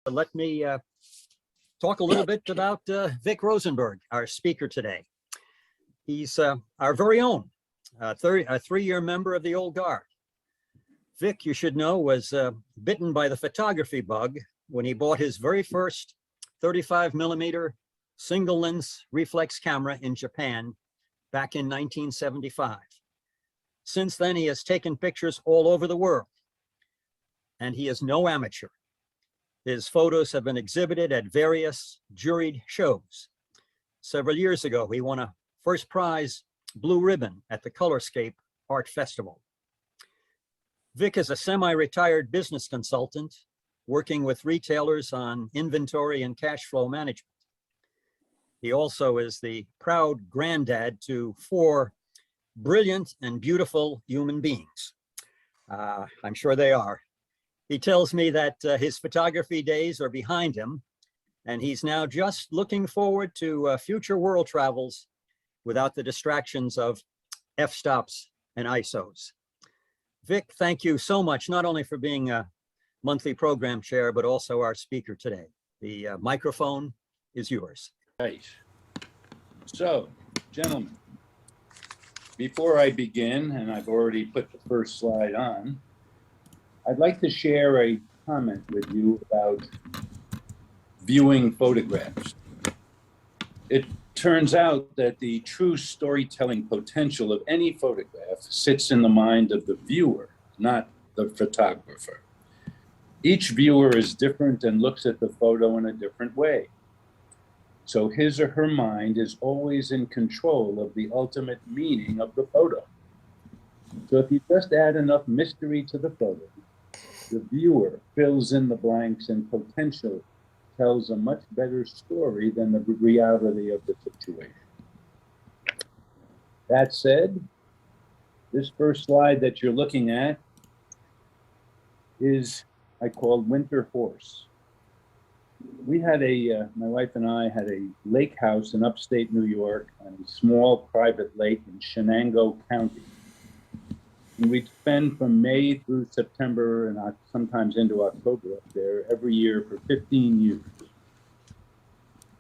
Let me talk a little bit about Vic Rosenberg, our speaker today. He's our very own, a three-year member of the Old Guard. Vic, you should know, was bitten by the photography bug when he bought his very first 35mm single lens reflex camera in Japan back in 1975. Since then, he has taken pictures all over the world, and he is no amateur. His photos have been exhibited at various juried shows. Several years ago, he won a first prize blue ribbon at the Colorscape Art Festival. Vic is a semi-retired business consultant working with retailers on inventory and cash flow management. He also is the proud granddad to 4 brilliant and beautiful human beings. I'm sure they are. He tells me that his photography days are behind him, and he's now just looking forward to future world travels without the distractions of f-stops and ISOs. Vic, thank you so much, not only for being a monthly program chair, but also our speaker today. The microphone is yours. Right. So, gentlemen, before I begin, and I've already put the first slide on, I'd like to share a comment with you about viewing photographs. It turns out that the true storytelling potential of any photograph sits in the mind of the viewer, not the photographer. Each viewer is different and looks at the photo in a different way. So his or her mind is always in control of the ultimate meaning of the photo. So if you just add enough mystery to the photo, the viewer fills in the blanks and potentially tells a much better story than the reality of the situation. That said, this first slide that you're looking at is, I called Winter Horse. We had my wife and I had a lake house in upstate New York on a small private lake in Shenango County. And we'd spend from May through September and sometimes into October up there every year for 15 years.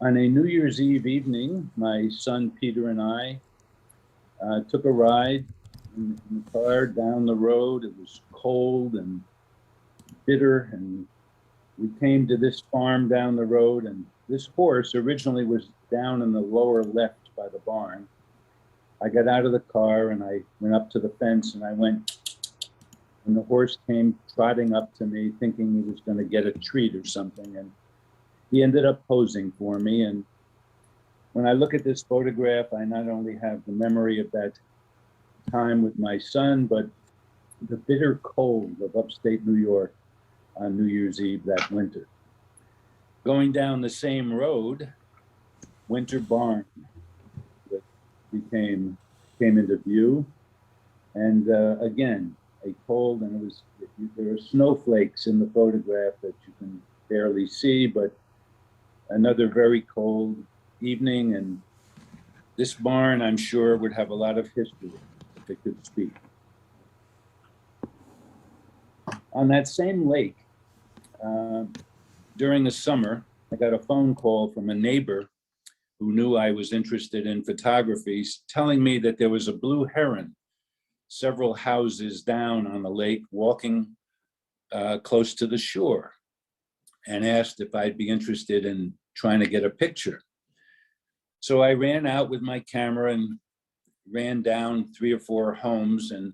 On a New Year's Eve evening, my son Peter and I took a ride in the car down the road. It was cold and bitter, and we came to this farm down the road, and this horse originally was down in the lower left by the barn. I got out of the car and I went up to the fence and I went, and the horse came trotting up to me thinking he was going to get a treat or something. And he ended up posing for me. And when I look at this photograph, I not only have the memory of that time with my son, but the bitter cold of upstate New York on New Year's Eve that winter. Going down the same road, Winter Barn came into view, and again, a cold, and there are snowflakes in the photograph that you can barely see, but another very cold evening, and this barn, I'm sure, would have a lot of history if it could speak. On that same lake, during the summer, I got a phone call from a neighbor who knew I was interested in photography, telling me that there was a blue heron several houses down on the lake walking close to the shore, and asked if I'd be interested in trying to get a picture. So I ran out with my camera and ran down 3 or 4 homes and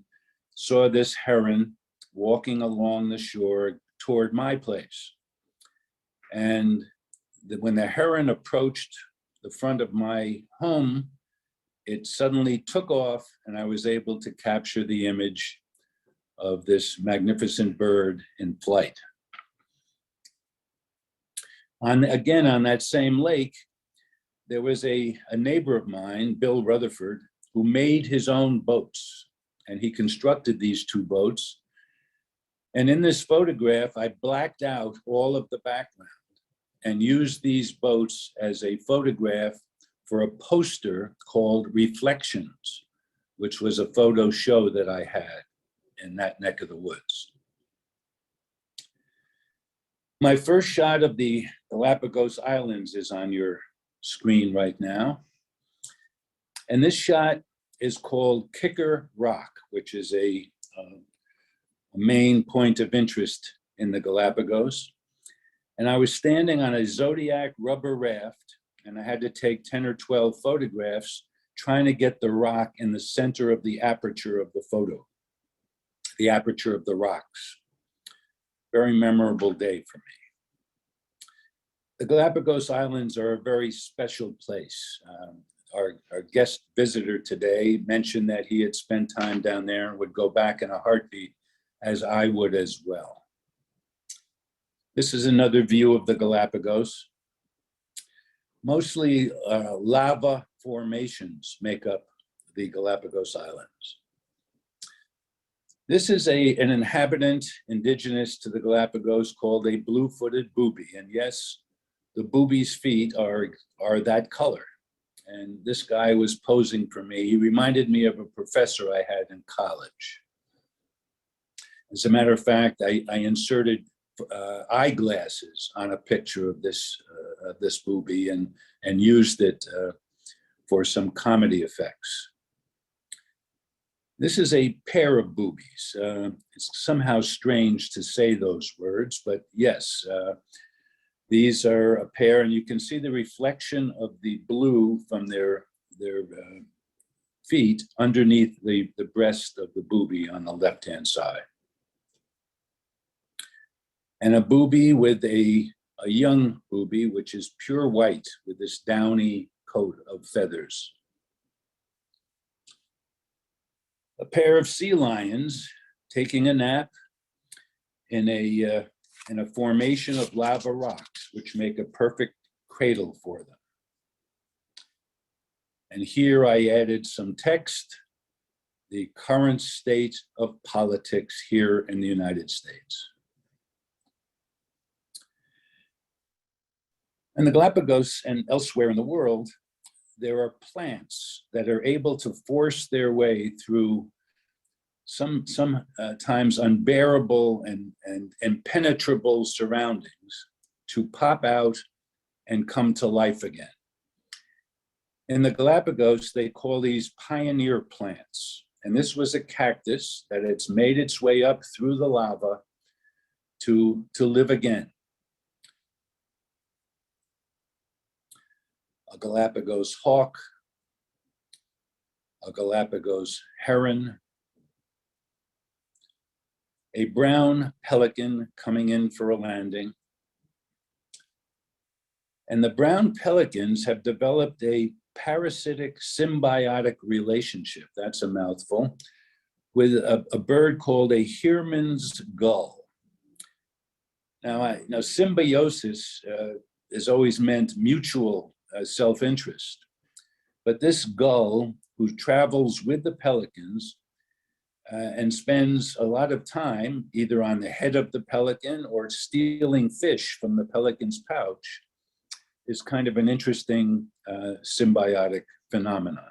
saw this heron walking along the shore toward my place. And when the heron approached the front of my home, it suddenly took off, and I was able to capture the image of this magnificent bird in flight. Again, on that same lake, there was a neighbor of mine, Bill Rutherford, who made his own boats, and he constructed these 2 boats. And in this photograph, I blacked out all of the background and used these boats as a photograph for a poster called Reflections, which was a photo show that I had in that neck of the woods. My first shot of the Galapagos Islands is on your screen right now. And this shot is called Kicker Rock, which is a main point of interest in the Galapagos. And I was standing on a Zodiac rubber raft, and I had to take 10 or 12 photographs trying to get the rock in the center of the aperture of the photo, the aperture of the rocks. Very memorable day for me. The Galapagos Islands are a very special place. Our guest visitor today mentioned that he had spent time down there and would go back in a heartbeat, as I would as well. This is another view of the Galapagos. Mostly lava formations make up the Galapagos Islands. This is an inhabitant indigenous to the Galapagos called a blue-footed booby. And yes, the booby's feet are that color. And this guy was posing for me. He reminded me of a professor I had in college. As a matter of fact, I inserted eyeglasses on a picture of this booby and used it for some comedy effects. This is a pair of boobies. It's somehow strange to say those words, but yes, these are a pair, and you can see the reflection of the blue from their feet underneath the breast of the booby on the left-hand side. And a booby with a young booby, which is pure white with this downy coat of feathers. A pair of sea lions taking a nap in a formation of lava rocks, which make a perfect cradle for them. And here I added some text, the current state of politics here in the United States. In the Galapagos and elsewhere in the world, there are plants that are able to force their way through sometimes unbearable and impenetrable surroundings to pop out and come to life again. In the Galapagos, they call these pioneer plants. And this was a cactus that has made its way up through the lava to live again. A Galapagos hawk, a Galapagos heron, a brown pelican coming in for a landing. And the brown pelicans have developed a parasitic symbiotic relationship, that's a mouthful, with a bird called a Heermann's gull. Now, symbiosis has always meant mutual self-interest. But this gull, who travels with the pelicans and spends a lot of time either on the head of the pelican or stealing fish from the pelican's pouch, is kind of an interesting symbiotic phenomenon.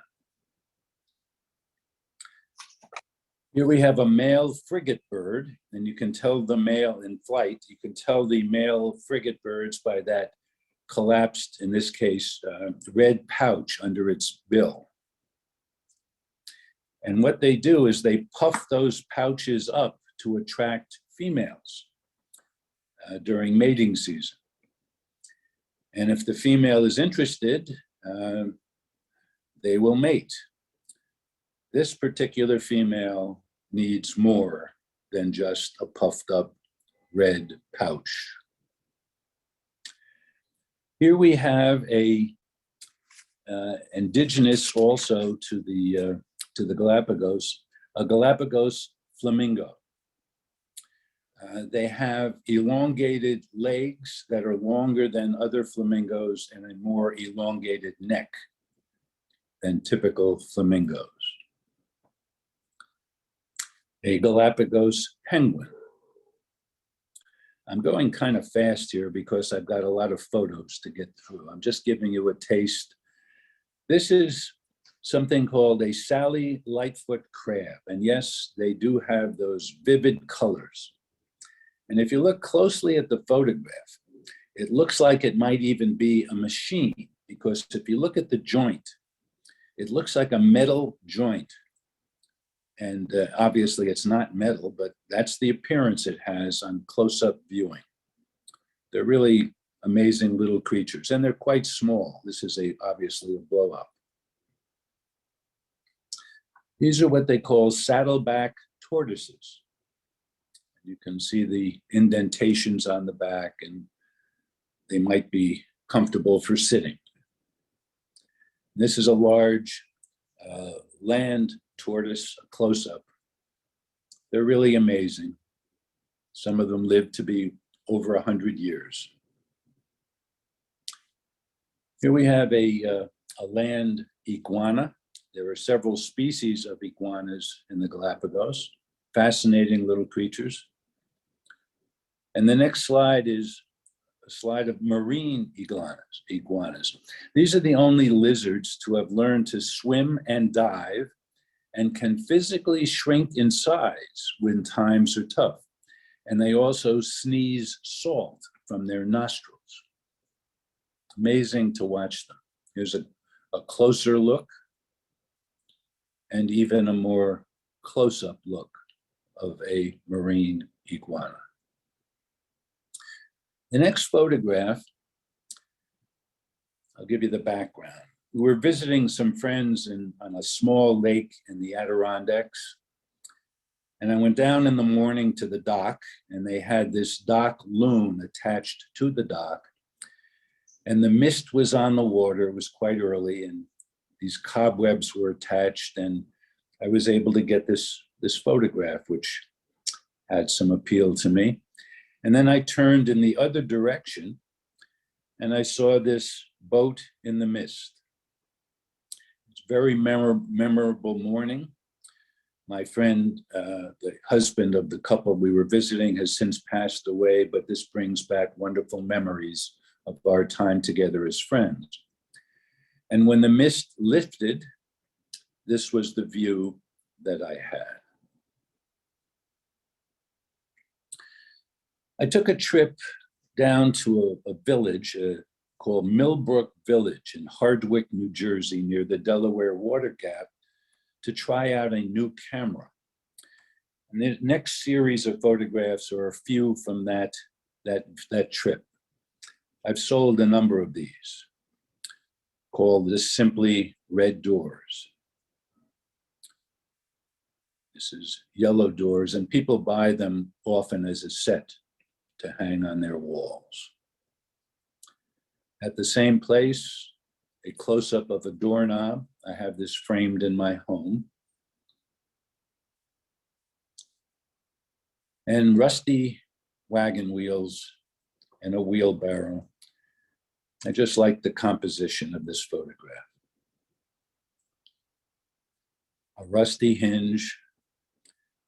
Here we have a male frigate bird, and you can tell the male in flight, you can tell the male frigate birds by that collapsed, in this case, red pouch under its bill. And what they do is they puff those pouches up to attract females during mating season. And if the female is interested, they will mate. This particular female needs more than just a puffed up red pouch. Here we have a indigenous also to the Galapagos, a Galapagos Flamingo. They have elongated legs that are longer than other flamingos and a more elongated neck than typical flamingos. A Galapagos penguin. I'm going kind of fast here because I've got a lot of photos to get through. I'm just giving you a taste. This is something called a Sally Lightfoot crab. And yes, they do have those vivid colors. And if you look closely at the photograph, it looks like it might even be a machine, because if you look at the joint, it looks like a metal joint. And obviously it's not metal, but that's the appearance it has on close-up viewing. They're really amazing little creatures, and they're quite small. This is obviously a blow-up. These are what they call saddleback tortoises. You can see the indentations on the back, and they might be comfortable for sitting. This is a large land tortoise, a close-up. They're really amazing. Some of them live to be over 100 years. Here we have a land iguana. There are several species of iguanas in the Galapagos. Fascinating little creatures. And the next slide is a slide of marine iguanas. These are the only lizards to have learned to swim and dive and can physically shrink in size when times are tough. And they also sneeze salt from their nostrils. Amazing to watch them. Here's a closer look and even a more close-up look of a marine iguana. The next photograph, I'll give you the background. We were visiting some friends on a small lake in the Adirondacks. And I went down in the morning to the dock, and they had this dock loom attached to the dock. And the mist was on the water. It was quite early, and these cobwebs were attached, and I was able to get this photograph, which had some appeal to me. And then I turned in the other direction, and I saw this boat in the mist. It's a very memorable morning. My friend, the husband of the couple we were visiting, has since passed away, but this brings back wonderful memories of our time together as friends. And when the mist lifted, this was the view that I had. I took a trip down to a village called Millbrook Village in Hardwick, New Jersey, near the Delaware Water Gap, to try out a new camera. And the next series of photographs are a few from that trip. I've sold a number of these, called this simply Red Doors. This is yellow doors, and people buy them often as a set to hang on their walls. At the same place, a close-up of a doorknob. I have this framed in my home. And rusty wagon wheels and a wheelbarrow. I just like the composition of this photograph. A rusty hinge.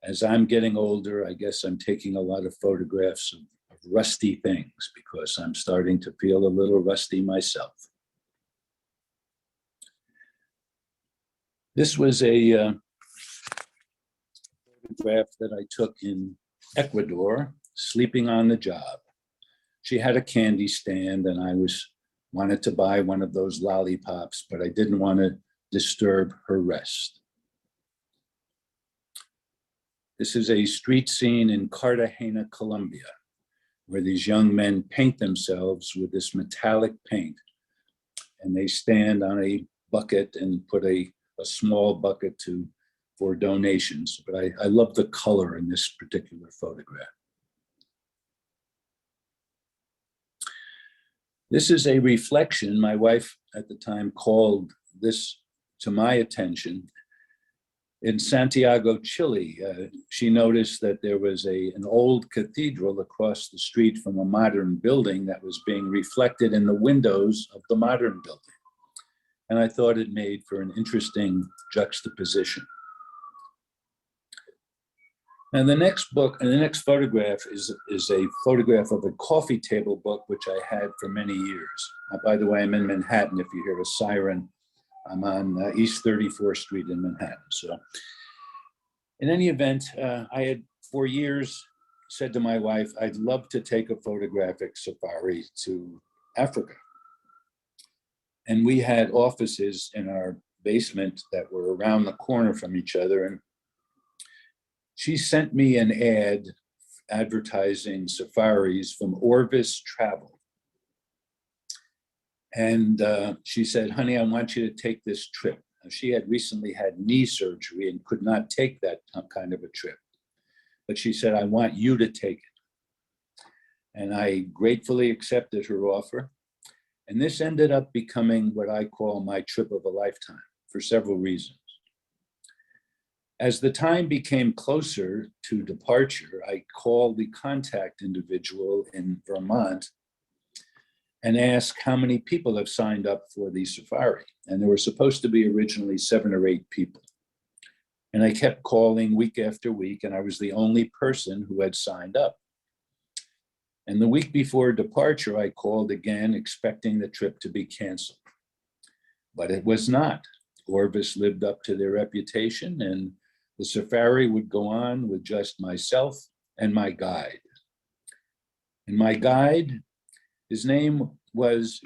As I'm getting older, I guess I'm taking a lot of photographs of rusty things because I'm starting to feel a little rusty myself. This was a photograph that I took in Ecuador, sleeping on the job. She had a candy stand, and I wanted to buy one of those lollipops, but I didn't want to disturb her rest. This is a street scene in Cartagena, Colombia, where these young men paint themselves with this metallic paint, and they stand on a bucket and put a small bucket for donations. But I love the color in this particular photograph. This is a reflection. My wife at the time called this to my attention. In Santiago, Chile, she noticed that there was an old cathedral across the street from a modern building that was being reflected in the windows of the modern building. And I thought it made for an interesting juxtaposition. And the next photograph is a photograph of a coffee table book, which I had for many years. By the way, I'm in Manhattan. If you hear a siren, I'm on East 34th Street in Manhattan. So in any event, I had for years said to my wife, I'd love to take a photographic safari to Africa. And we had offices in our basement that were around the corner from each other. And she sent me an ad advertising safaris from Orvis Travel. And she said, honey, I want you to take this trip. She had recently had knee surgery and could not take that kind of a trip. But she said, I want you to take it. And I gratefully accepted her offer. And this ended up becoming what I call my trip of a lifetime for several reasons. As the time became closer to departure, I called the contact individual in Vermont and asked how many people have signed up for the safari. And there were supposed to be originally 7 or 8 people. And I kept calling week after week, and I was the only person who had signed up. And the week before departure, I called again, expecting the trip to be canceled. But it was not. Orvis lived up to their reputation, and the safari would go on with just myself and my guide. And my guide, his name was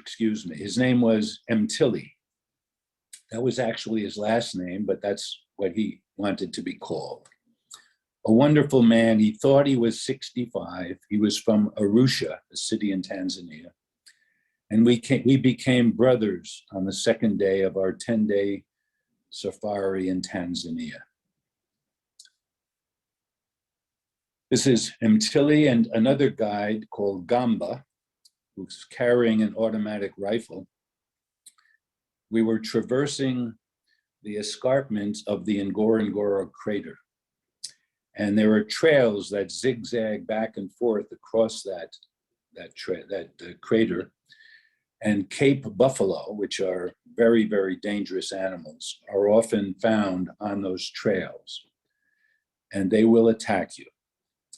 Mtili. That was actually his last name, but that's what he wanted to be called. A wonderful man. He thought he was 65. He was from Arusha, a city in Tanzania. And we became brothers on the second day of our 10-day safari in Tanzania. This is Mtili and another guide called Gamba, who's carrying an automatic rifle. We were traversing the escarpment of the Ingora crater. And there are trails that zigzag back and forth across that crater. And Cape buffalo, which are very, very dangerous animals, are often found on those trails. And they will attack you.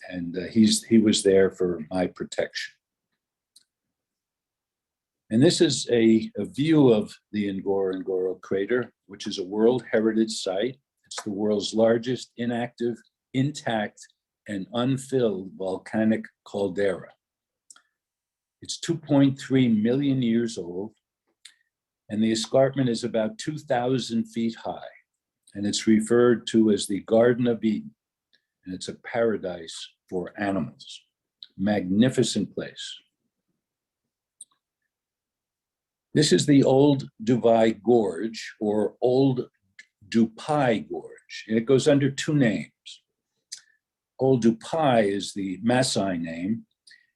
And he was there for my protection. And this is a view of the Angoro crater, which is a World Heritage Site. It's the world's largest inactive, intact, and unfilled volcanic caldera. It's 2.3 million years old, and the escarpment is about 2,000 feet high, and it's referred to as the Garden of Eden, and it's a paradise for animals. Magnificent place. This is the Old Dubai Gorge, or Old Dubai Gorge, and it goes under 2 names. Old Dubai is the Maasai name,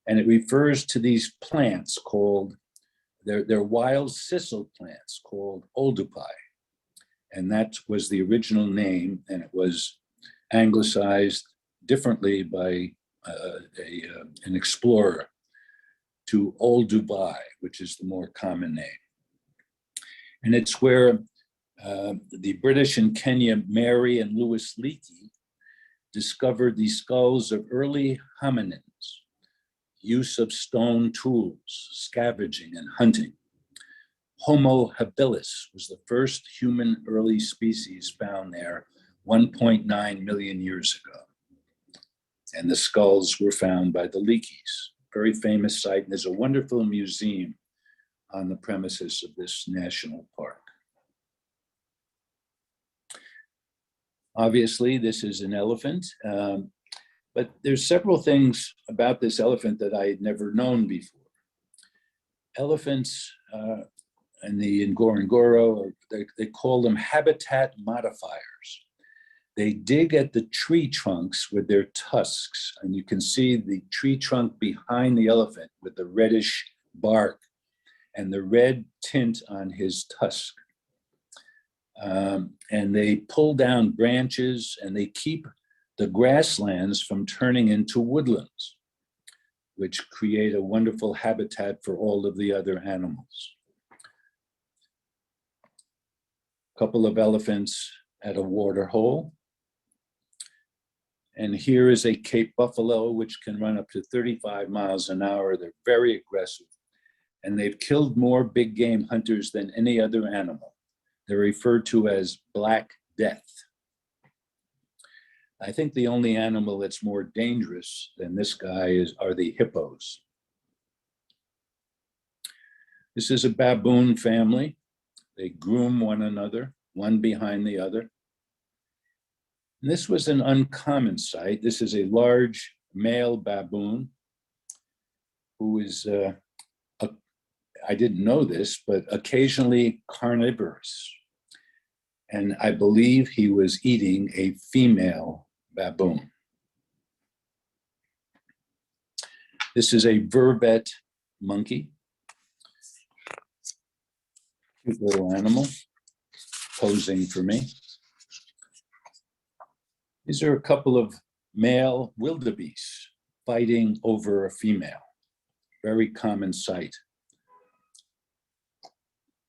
and it refers to these plants called, they're wild sisal plants called Old Dubai. And that was the original name, and it was anglicized differently by an explorer to Old Dubai, which is the more common name. And it's where the British in Kenya, Mary and Louis Leakey, discovered the skulls of early hominins, use of stone tools, scavenging and hunting. Homo habilis was the first human early species found there 1.9 million years ago. And the skulls were found by the Leakeys. Very famous site, and there's a wonderful museum on the premises of this national park. Obviously, this is an elephant, but there's several things about this elephant that I had never known before. Elephants and the Ngorongoro, they call them habitat modifiers. They dig at the tree trunks with their tusks, and you can see the tree trunk behind the elephant with the reddish bark and the red tint on his tusk. And they pull down branches, and they keep the grasslands from turning into woodlands, which create a wonderful habitat for all of the other animals. A couple of elephants at a water hole. And here is a Cape buffalo, which can run up to 35 miles an hour. They're very aggressive. And they've killed more big game hunters than any other animal. They're referred to as Black Death. I think the only animal that's more dangerous than this guy are the hippos. This is a baboon family. They groom one another, one behind the other. And this was an uncommon sight. This is a large male baboon who is, I didn't know this, but occasionally carnivorous. And I believe he was eating a female baboon. This is a vervet monkey. Cute little animal posing for me. These are a couple of male wildebeest fighting over a female. Very common sight.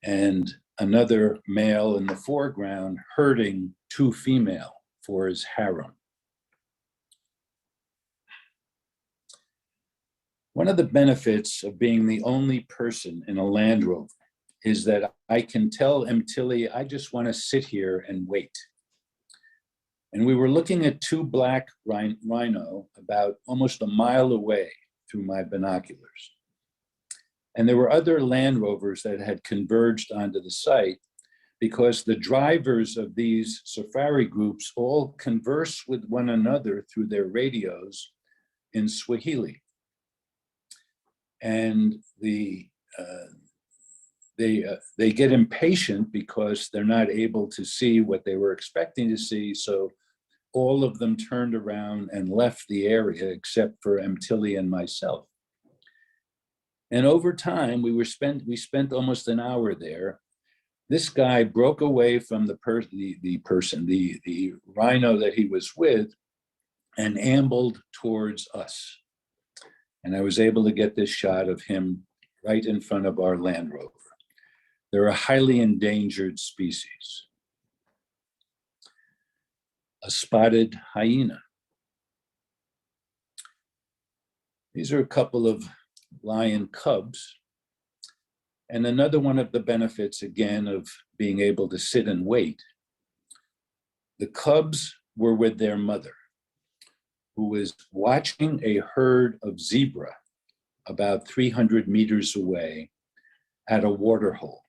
And another male in the foreground herding two female for his harem. One of the benefits of being the only person in a Land Rover is that I can tell Tilly, I just want to sit here and wait. And we were looking at two black rhino about almost a mile away through my binoculars. And there were other Land Rovers that had converged onto the site because the drivers of these safari groups all converse with one another through their radios in Swahili. And they get impatient because they're not able to see what they were expecting to see. So all of them turned around and left the area except for Tilly and myself. And over time, we spent almost an hour there. This guy broke away from the rhino that he was with and ambled towards us. And I was able to get this shot of him right in front of our Land Rover. They're a highly endangered species. A spotted hyena. These are a couple of lion cubs. And another one of the benefits, again, of being able to sit and wait. The cubs were with their mother, who was watching a herd of zebra about 300 meters away at a waterhole.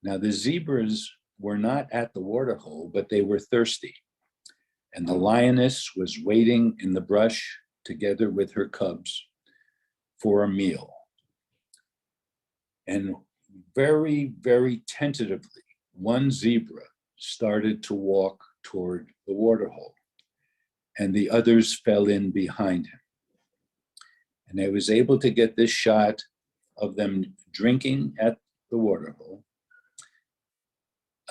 Now, the zebras were not at the waterhole, but they were thirsty. And the lioness was waiting in the brush together with her cubs for a meal. And very, very tentatively, one zebra started to walk toward the waterhole, and the others fell in behind him. And I was able to get this shot of them drinking at the waterhole.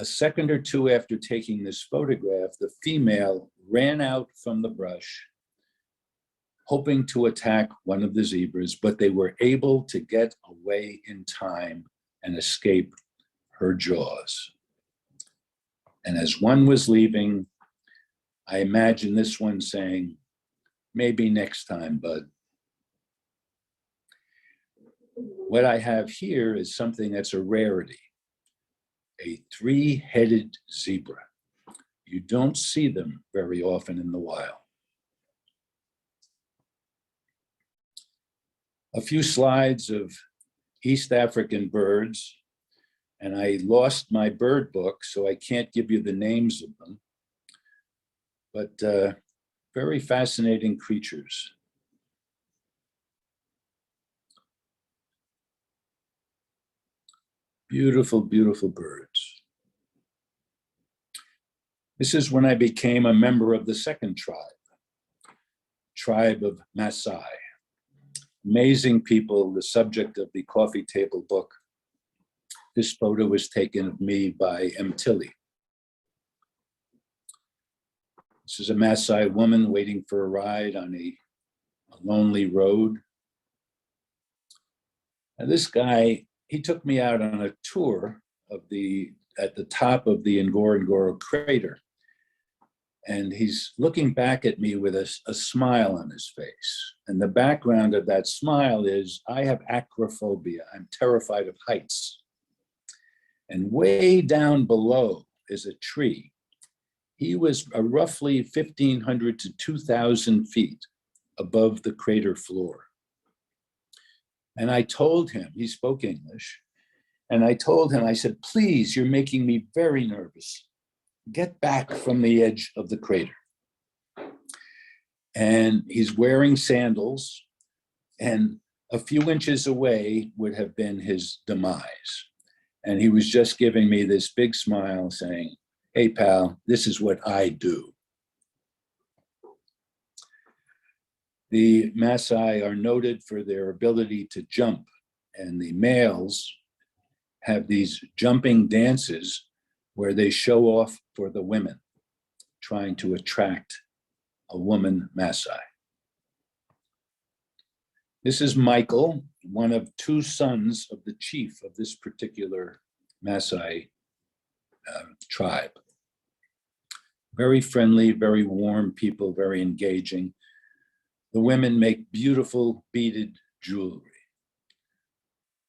A second or two after taking this photograph, the female ran out from the brush, hoping to attack one of the zebras, but they were able to get away in time and escape her jaws. And as one was leaving, I imagine this one saying, "Maybe next time, bud." What I have here is something that's a rarity, a three-headed zebra. You don't see them very often in the wild. A few slides of East African birds, and I lost my bird book, so I can't give you the names of them, but very fascinating creatures. Beautiful, beautiful birds. This is when I became a member of the second tribe of Maasai. Amazing people, the subject of the coffee table book. This photo was taken of me by Tilly. This is a Maasai woman waiting for a ride on a lonely road. And this guy, he took me out on a tour of at the top of the Angoro crater. And he's looking back at me with a smile on his face. And the background of that smile is, I have acrophobia. I'm terrified of heights. And way down below is a tree. He was roughly 1,500 to 2,000 feet above the crater floor. And I told him, he spoke English, and I told him, I said, please, you're making me very nervous. Get back from the edge of the crater. And he's wearing sandals, and a few inches away would have been his demise. And he was just giving me this big smile saying, hey, pal, this is what I do. The Maasai are noted for their ability to jump, and the males have these jumping dances where they show off for the women, trying to attract a woman Maasai. This is Michael, one of two sons of the chief of this particular Maasai tribe. Very friendly, very warm people, very engaging. The women make beautiful beaded jewelry.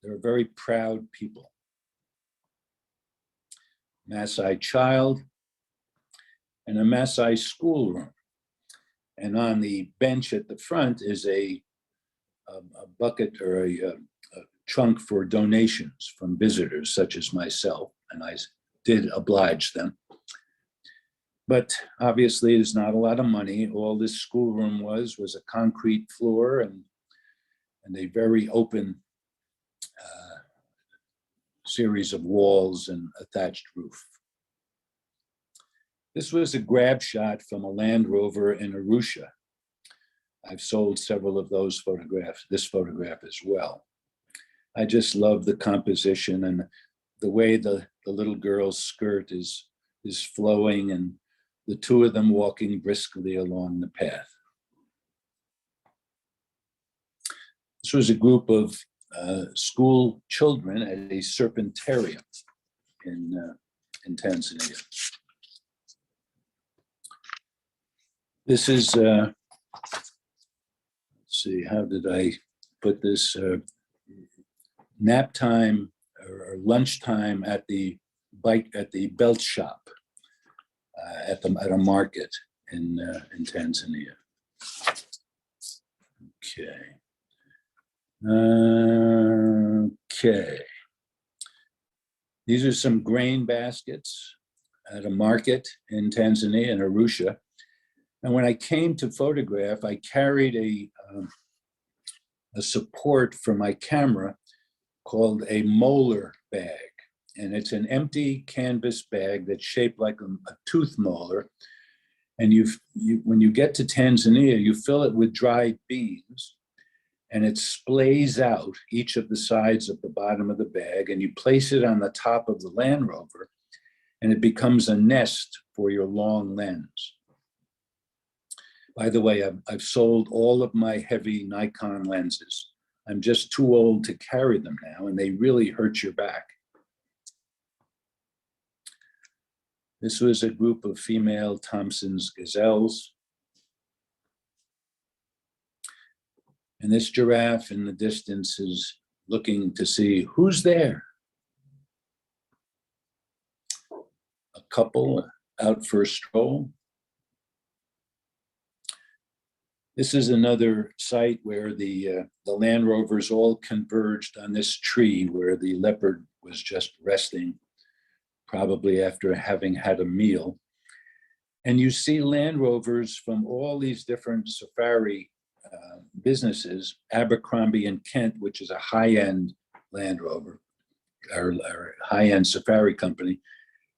They're a very proud people. Maasai child and a Maasai schoolroom. And on the bench at the front is a bucket or a trunk for donations from visitors such as myself, and I did oblige them. But obviously there's not a lot of money. All this schoolroom was a concrete floor and a very open series of walls and a thatched roof. This was a grab shot from a Land Rover in Arusha. I've sold several of those photographs, this photograph as well. I just love the composition and the way the little girl's skirt is flowing and the two of them walking briskly along the path. This was a group of school children at a serpentarium in Tanzania. This is, let's see, how did I put this? Nap time or lunchtime at the belt shop at a market in Tanzania. Okay. These are some grain baskets at a market in Tanzania, in Arusha. And when I came to photograph, I carried a support for my camera called a molar bag. And it's an empty canvas bag that's shaped like a tooth molar. And when you get to Tanzania, you fill it with dried beans, and it splays out each of the sides of the bottom of the bag, and you place it on the top of the Land Rover, and it becomes a nest for your long lens. By the way, I've sold all of my heavy Nikon lenses. I'm just too old to carry them now, and they really hurt your back. This was a group of female Thompson's gazelles. And this giraffe in the distance is looking to see who's there. A couple out for a stroll. This is another site where the Land Rovers all converged on this tree where the leopard was just resting, probably after having had a meal. And you see Land Rovers from all these different safari businesses, Abercrombie and Kent, which is a high-end Land Rover, or high-end safari company,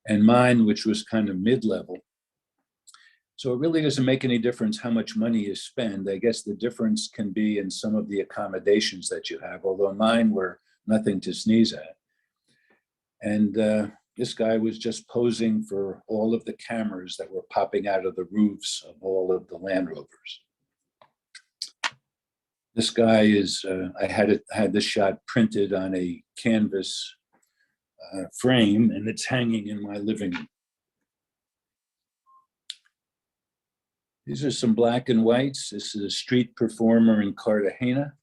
and mine, which was kind of mid-level. So it really doesn't make any difference how much money you spend. I guess the difference can be in some of the accommodations that you have, although mine were nothing to sneeze at. And this guy was just posing for all of the cameras that were popping out of the roofs of all of the Land Rovers. This guy is, I had this shot printed on a canvas frame, and it's hanging in my living room. These are some black and whites. This is a street performer in Cartagena.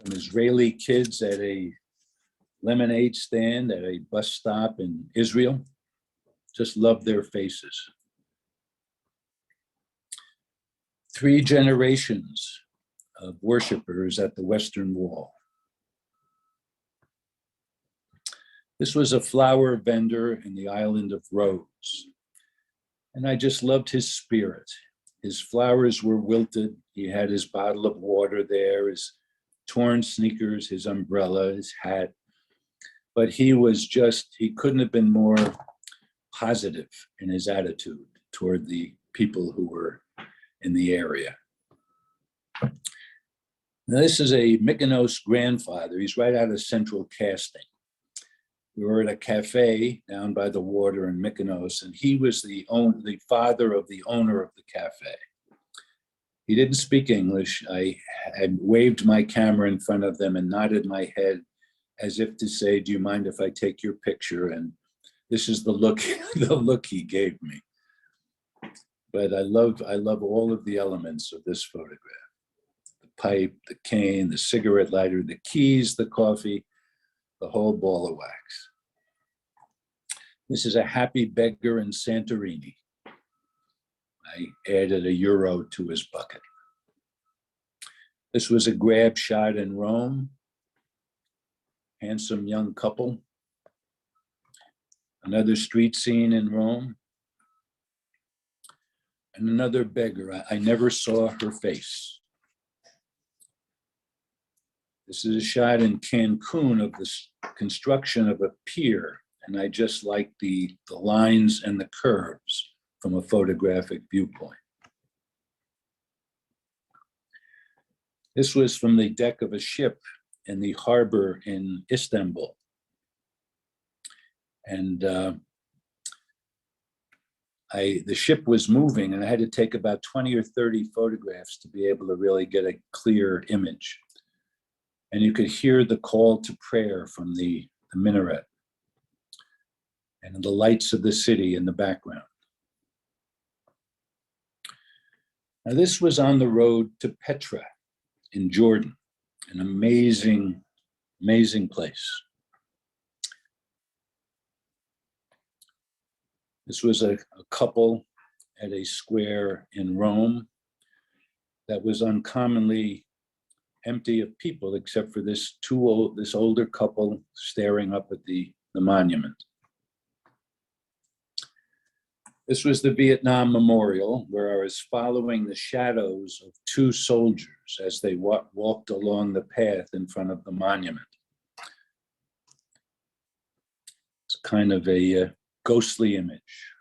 Some Israeli kids at a lemonade stand at a bus stop in Israel. just love their faces. 3 generations of worshipers at the Western Wall. This was a flower vendor in the island of Rhodes. And I just loved his spirit. His flowers were wilted. He had his bottle of water there, his torn sneakers, his umbrella, his hat. But he couldn't have been more positive in his attitude toward the people who were in the area. Now, this is a Mykonos grandfather. He's right out of Central Casting. We were at a cafe down by the water in Mykonos, and he was the father of the owner of the cafe. He didn't speak English. I had waved my camera in front of them and nodded my head as if to say, "Do you mind if I take your picture?" And this is the look, the look he gave me. But I love all of the elements of this photograph: the pipe, the cane, the cigarette lighter, the keys, the coffee, the whole ball of wax. This is a happy beggar in Santorini. I added €1 to his bucket. This was a grab shot in Rome. Handsome young couple. Another street scene in Rome. And another beggar. I never saw her face. This is a shot in Cancun of the construction of a pier, and I just like the lines and the curves from a photographic viewpoint. This was from the deck of a ship in the harbor in Istanbul. And the ship was moving, and I had to take about 20 or 30 photographs to be able to really get a clear image. And you could hear the call to prayer from the minaret and the lights of the city in the background. Now, this was on the road to Petra in Jordan, an amazing, amazing place. This was a couple at a square in Rome that was uncommonly empty of people, except for this older couple staring up at the monument. This was the Vietnam Memorial, where I was following the shadows of 2 soldiers as they walked along the path in front of the monument. It's kind of a ghostly image.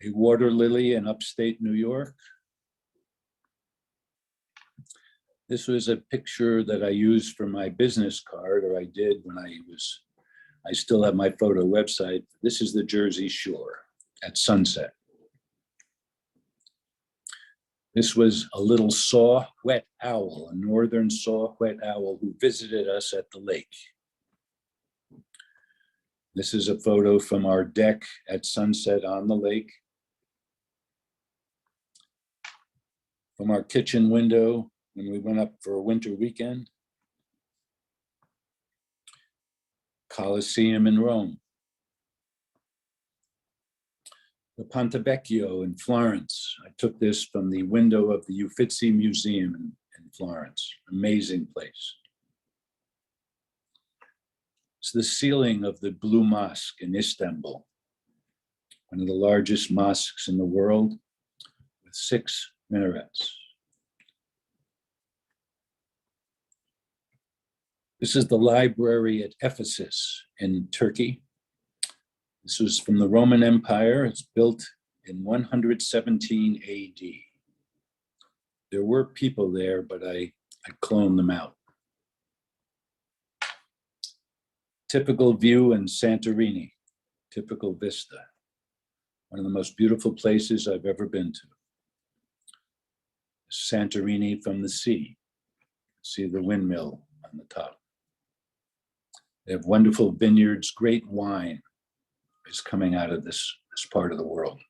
A water lily in upstate New York. This was a picture that I used for my business card, or I did when I still have my photo website. This is the Jersey Shore at sunset. This was a little saw-whet owl, a northern saw-whet owl who visited us at the lake. This is a photo from our deck at sunset on the lake. From our kitchen window when we went up for a winter weekend. Colosseum in Rome. The Ponte Vecchio in Florence. I took this from the window of the Uffizi Museum in Florence. Amazing place. It's the ceiling of the Blue Mosque in Istanbul, one of the largest mosques in the world with 6 minarets. This is the library at Ephesus in Turkey. This was from the Roman Empire. It's built in 117 AD. There were people there, but I cloned them out. Typical view in Santorini, typical vista. One of the most beautiful places I've ever been to. Santorini from the sea. See the windmill on the top. They have wonderful vineyards. Great wine is coming out of this part of the world.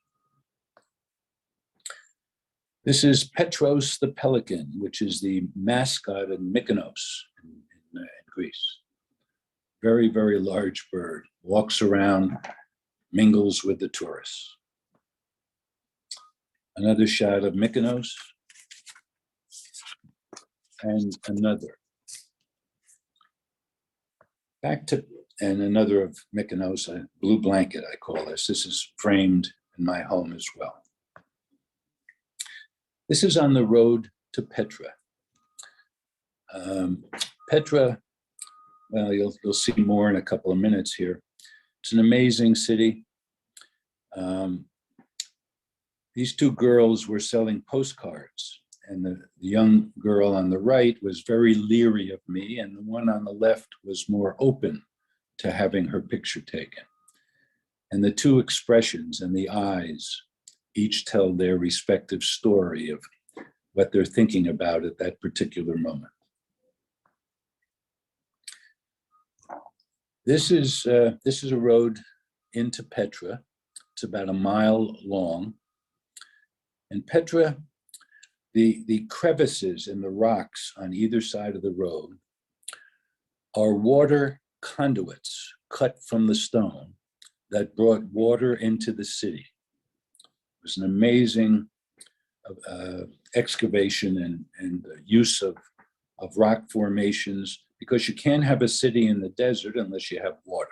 This is Petros the pelican, which is the mascot in Mykonos in Greece. very, very large bird, walks around, mingles with the tourists. Another shot of Mykonos, and another. And another of Mykonos, a blue blanket, I call this. This is framed in my home as well. This is on the road to Petra. Petra, well, you'll see more in a couple of minutes here. It's an amazing city. These two girls were selling postcards, and the young girl on the right was very leery of me, and the one on the left was more open to having her picture taken. And the two expressions and the eyes each tell their respective story of what they're thinking about at that particular moment. This is a road into Petra. It's about a mile long. And Petra, the crevices in the rocks on either side of the road are water conduits cut from the stone that brought water into the city. It was an amazing excavation and use of rock formations, because you can't have a city in the desert unless you have water.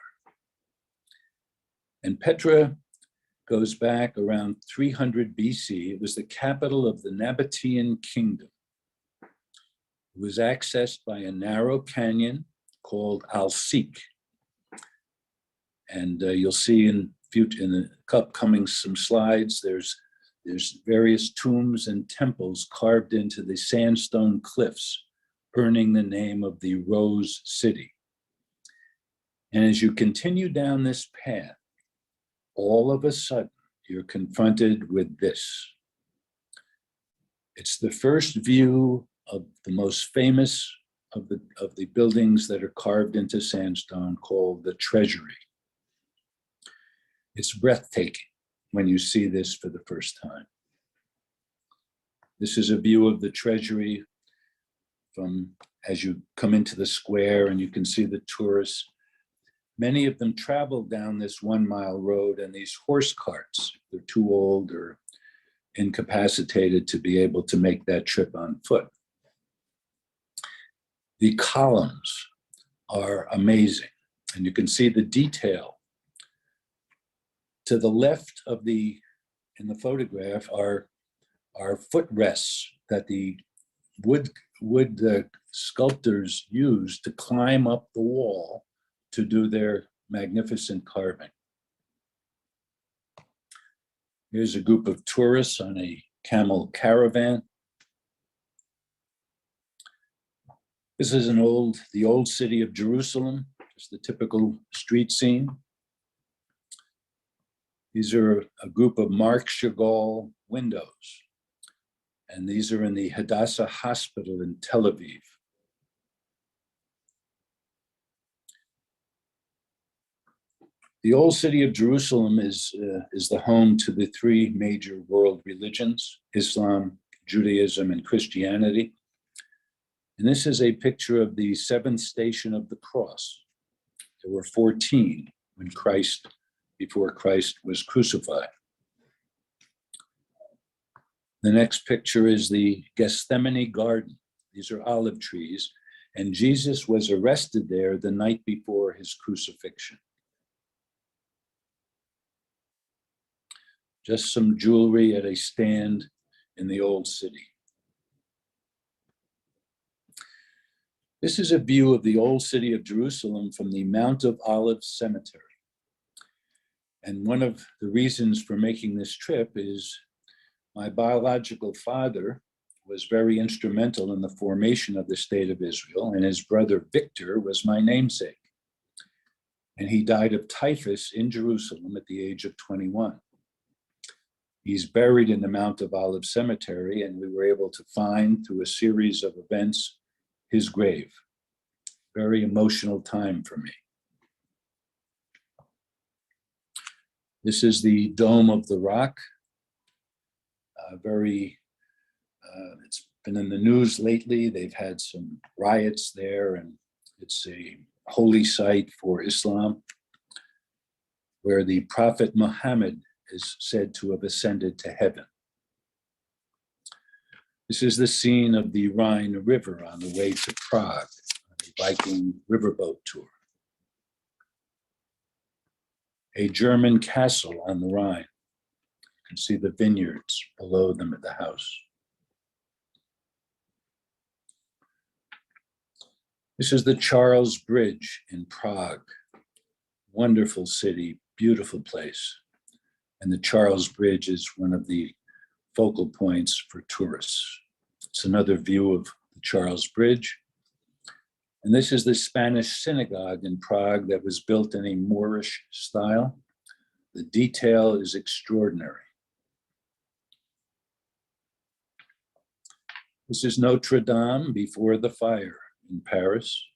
And Petra goes back around 300 BC. It was the capital of the Nabatean kingdom. It was accessed by a narrow canyon called Al-Sik. And you'll see in the upcoming some slides, there's various tombs and temples carved into the sandstone cliffs, earning the name of the Rose City. And as you continue down this path, all of a sudden, you're confronted with this. It's the first view of the most famous of the buildings that are carved into sandstone, called the Treasury. It's breathtaking when you see this for the first time. This is a view of the Treasury from as you come into the square, and you can see the tourists. Many of them travel down this 1 mile road in these horse carts. They're too old or incapacitated to be able to make that trip on foot. The columns are amazing, and you can see the detail. To the left of in the photograph are footrests that the wood sculptors used to climb up the wall to do their magnificent carving. Here's a group of tourists on a camel caravan. This is the old city of Jerusalem, just the typical street scene. These are a group of Marc Chagall windows, and these are in the Hadassah Hospital in Tel Aviv. The old city of Jerusalem is the home to the three major world religions: Islam, Judaism, and Christianity. And this is a picture of the seventh station of the cross. There were 14 before Christ was crucified. The next picture is the Gestamine Garden. These are olive trees, and Jesus was arrested there the night before his crucifixion. Just some jewelry at a stand in the old city. This is a view of the old city of Jerusalem from the Mount of Olives Cemetery. And one of the reasons for making this trip is my biological father was very instrumental in the formation of the state of Israel, and his brother Victor was my namesake. And he died of typhus in Jerusalem at the age of 21. He's buried in the Mount of Olives Cemetery, and we were able to find, through a series of events, his grave. Very emotional time for me. This is the Dome of the Rock. It's been in the news lately. They've had some riots there, and it's a holy site for Islam, where the Prophet Muhammad is said to have ascended to heaven. This is the scene of the Rhine River on the way to Prague, on a Viking riverboat tour. A German castle on the Rhine. You can see the vineyards below them at the house. This is the Charles Bridge in Prague. Wonderful city, beautiful place. And the Charles Bridge is one of the focal points for tourists. It's another view of the Charles Bridge. And this is the Spanish synagogue in Prague that was built in a Moorish style. The detail is extraordinary. This is Notre Dame before the fire in Paris.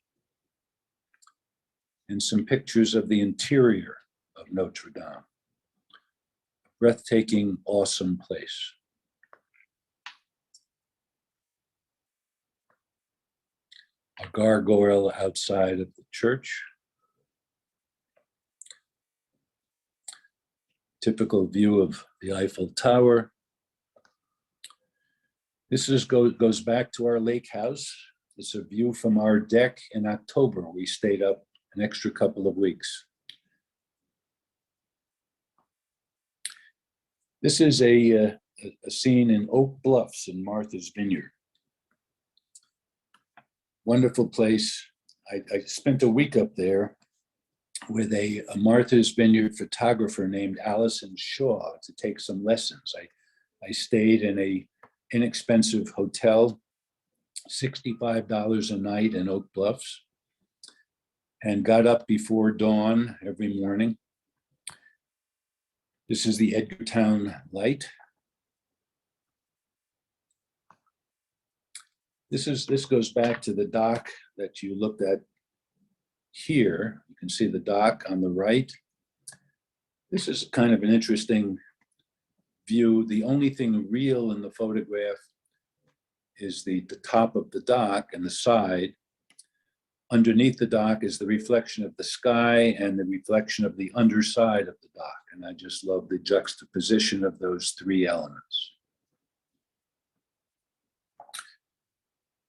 And some pictures of the interior of Notre Dame. A breathtaking, awesome place. A gargoyle outside of the church. Typical view of the Eiffel Tower. This goes back to our lake house. It's a view from our deck in October. We stayed up an extra couple of weeks. This is a scene in Oak Bluffs in Martha's Vineyard. Wonderful place. I spent a week up there with a Martha's Vineyard photographer named Allison Shaw to take some lessons. I stayed in a inexpensive hotel, $65 a night in Oak Bluffs, and got up before dawn every morning. This is the Edgartown light. This goes back to the dock that you looked at here. You can see the dock on the right. This is kind of an interesting view. The only thing real in the photograph is the top of the dock and the side. Underneath the dock is the reflection of the sky and the reflection of the underside of the dock. And I just love the juxtaposition of those three elements.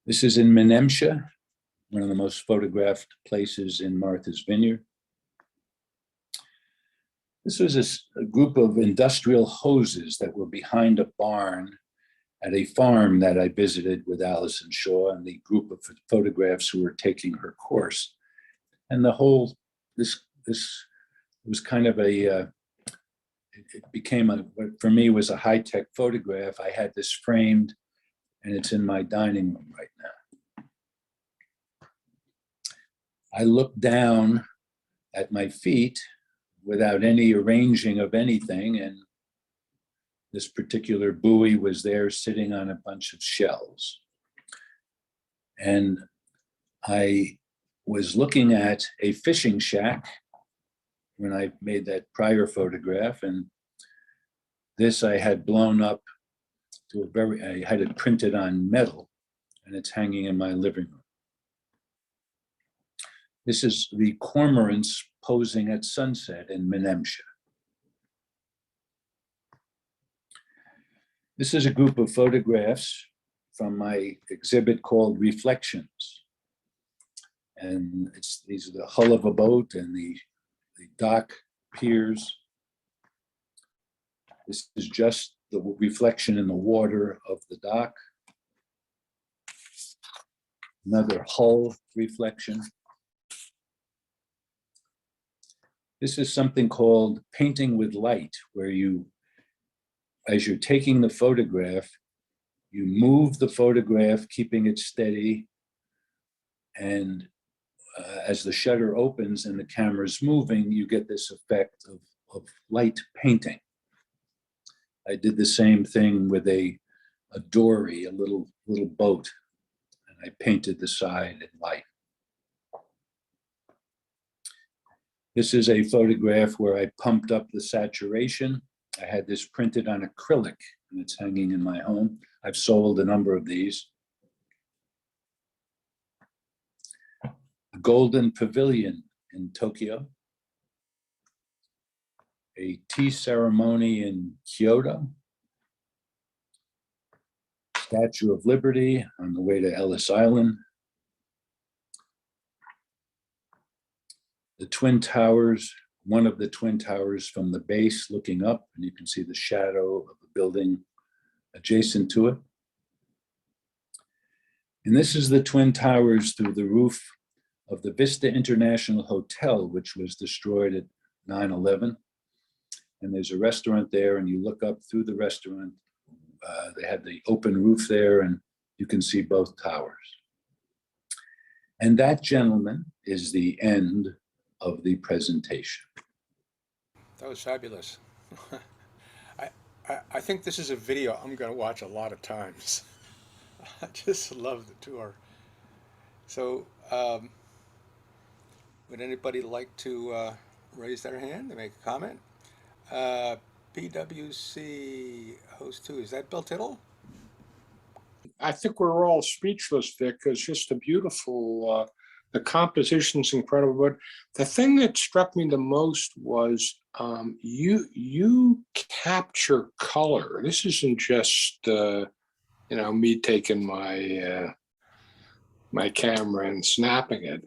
This is in Menemsha, one of the most photographed places in Martha's Vineyard. This was a group of industrial hoses that were behind a barn at a farm that I visited with Allison Shaw and the group of photographs who were taking her course. And the whole, this was kind of it became what for me was a high-tech photograph. I had this framed and it's in my dining room right now. I looked down at my feet without any arranging of anything, and this particular buoy was there sitting on a bunch of shells. And I was looking at a fishing shack when I made that prior photograph, and this I had blown up to I had it printed on metal, and it's hanging in my living room. This is the cormorants posing at sunset in Menemsha. This is a group of photographs from my exhibit called Reflections. And these are the hull of a boat and the dock piers. This is just the reflection in the water of the dock. Another hull reflection. This is something called painting with light, where you, as you're taking the photograph, you move the photograph, keeping it steady. And as the shutter opens and the camera's moving, you get this effect of light painting. I did the same thing with a dory, a little boat, and I painted the side in light. This is a photograph where I pumped up the saturation. I had this printed on acrylic, and it's hanging in my home. I've sold a number of these. Golden Pavilion in Tokyo, a tea ceremony in Kyoto, Statue of Liberty on the way to Ellis Island, the Twin Towers, one of the Twin Towers from the base looking up, and you can see the shadow of the building adjacent to it. And this is the Twin Towers through the roof of the Vista International Hotel, which was destroyed at 9/11. And there's a restaurant there, and you look up through the restaurant. They had the open roof there, and you can see both towers. And that, gentlemen, is the end of the presentation. That was fabulous. I think this is a video I'm going to watch a lot of times. I just love the tour. So, would anybody like to raise their hand and make a comment? PWC host 2, is that Bill Tittle? I think we're all speechless, Vic. It's just a beautiful, the composition's incredible. But the thing that struck me the most was you capture color. This isn't just me taking my my camera and snapping it.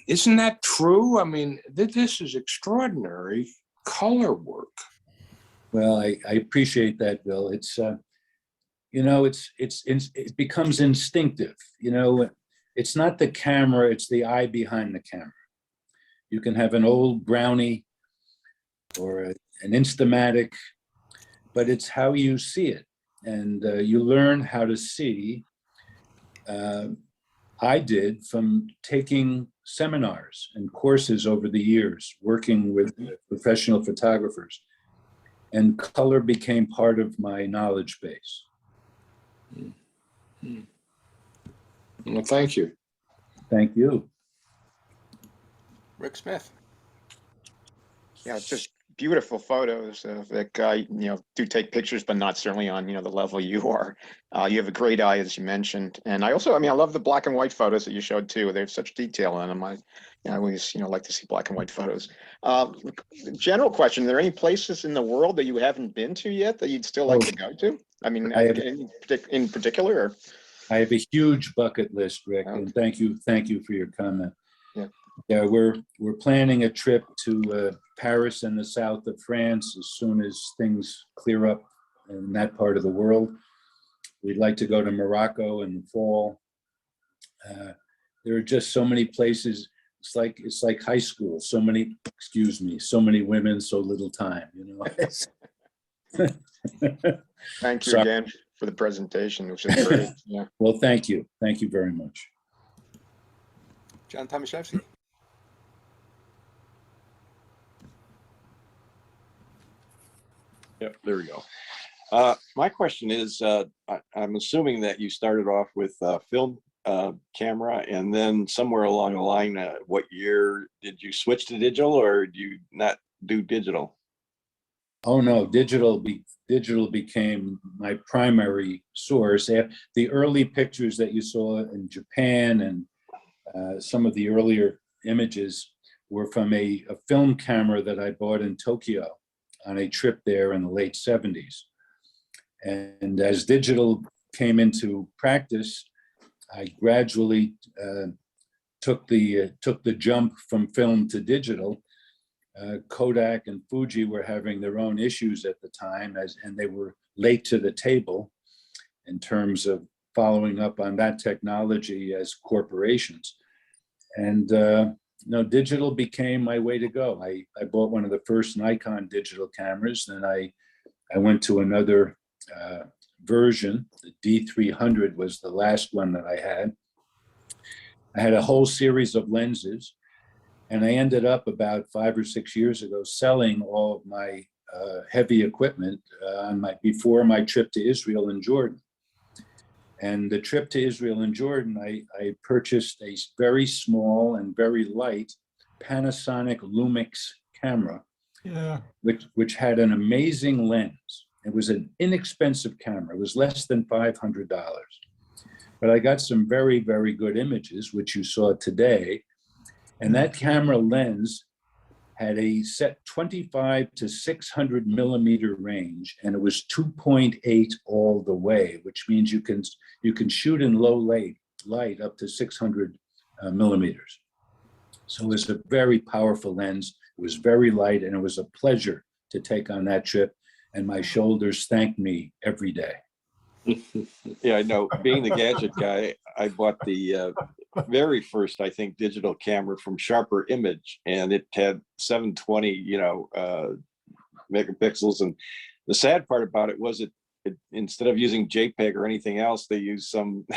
Isn't that true? I mean, this is extraordinary color work. Well, I appreciate that, Bill. It's it becomes instinctive. It's not the camera; it's the eye behind the camera. You can have an old Brownie or an Instamatic, but it's how you see it, and you learn how to see. I did from taking seminars and courses over the years, working with professional photographers, and color became part of my knowledge base. Well, thank you. Thank you. Rick Smith. Yeah, just beautiful photos of that guy. Do take pictures, but not certainly on the level you are. You have a great eye, as you mentioned, and I love the black and white photos that you showed too. They have such detail in them. I always like to see black and white photos. General question: are there any places in the world that you haven't been to yet that you'd still like to go to? I mean, in particular. Or? I have a huge bucket list, Rick, Okay. and thank you for your comment. Yeah, we're planning a trip to Paris and the south of France as soon as things clear up in that part of the world. We'd like to go to Morocco in the fall. There are just so many places. It's like high school. So many women, so little time. thank you Sorry. again for the presentation, which is great. Yeah. Well, thank you very much. John Tomaszewski. Yep, there we go. My question is, I'm assuming that you started off with film camera, and then somewhere along the line, what year did you switch to digital, or do you not do digital? Oh no, digital became my primary source. The early pictures that you saw in Japan and some of the earlier images were from a film camera that I bought in Tokyo on a trip there in the late 70s. And as digital came into practice, I gradually took the jump from film to digital. Kodak and Fuji were having their own issues at the time, and they were late to the table in terms of following up on that technology as corporations. And digital became my way to go. I bought one of the first Nikon digital cameras, then I went to another version. The D300 was the last one that I had. I had a whole series of lenses, and I ended up about 5 or 6 years ago selling all of my heavy equipment before my trip to Israel and Jordan. And the trip to Israel and Jordan, I purchased a very small and very light Panasonic Lumix camera, which had an amazing lens. It was an inexpensive camera. It was less than $500. but I got some very, very good images, which you saw today. And that camera lens had a set 25 to 600 millimeter range, and it was 2.8 all the way, which means you can shoot in low light up to 600 millimeters. So it was a very powerful lens. It was very light, and it was a pleasure to take on that trip. And my shoulders thanked me every day. Yeah, I know. Being the gadget guy, I bought the very first, I think, digital camera from Sharper Image, and it had 720, megapixels. And the sad part about it was it instead of using JPEG or anything else, they used some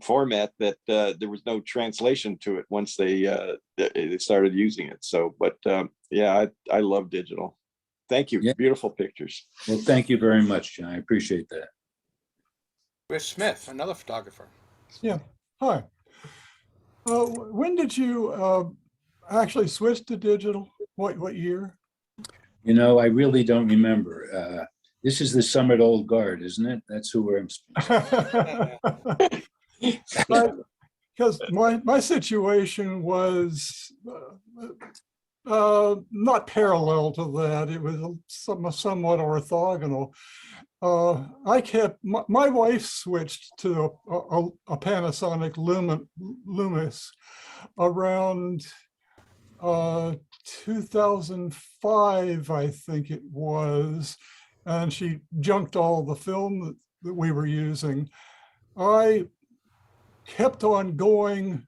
format that there was no translation to it once they started using it. So, but yeah, I love digital. Thank you. Yeah. Beautiful pictures. Well, thank you very much, John. I appreciate that. Chris Smith, another photographer. Yeah, hi. When did you actually switch to digital? What year? You know, I really don't remember. This is the Summit Old Guard, isn't it? That's who we're. Because my situation was not parallel to that. It was somewhat orthogonal. My wife switched to a Panasonic Lumix around 2005, I think it was, and she junked all the film that we were using. I kept on going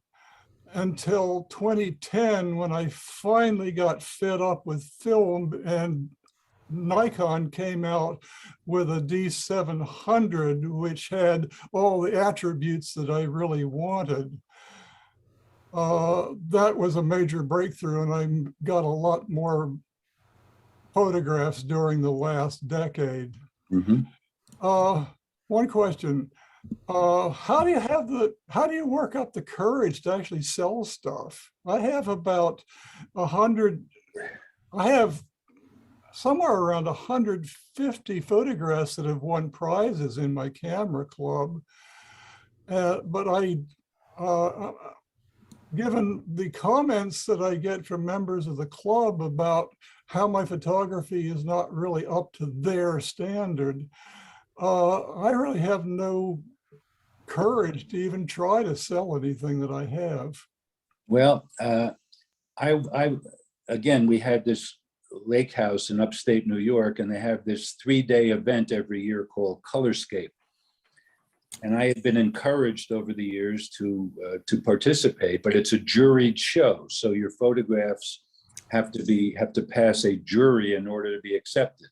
until 2010, when I finally got fed up with film, and Nikon came out with a D700, which had all the attributes that I really wanted. That was a major breakthrough, and I got a lot more photographs during the last decade. Mm-hmm. One question. How do you work up the courage to actually sell stuff? I have about 100, I have somewhere around 150 photographs that have won prizes in my camera club. But given the comments that I get from members of the club about how my photography is not really up to their standard, I really have no courage to even try to sell anything that I have. Well, again, we had this lake house in upstate New York, and they have this 3-day event every year called Colorscape. And I had been encouraged over the years to participate, but it's a juried show, so your photographs have to pass a jury in order to be accepted.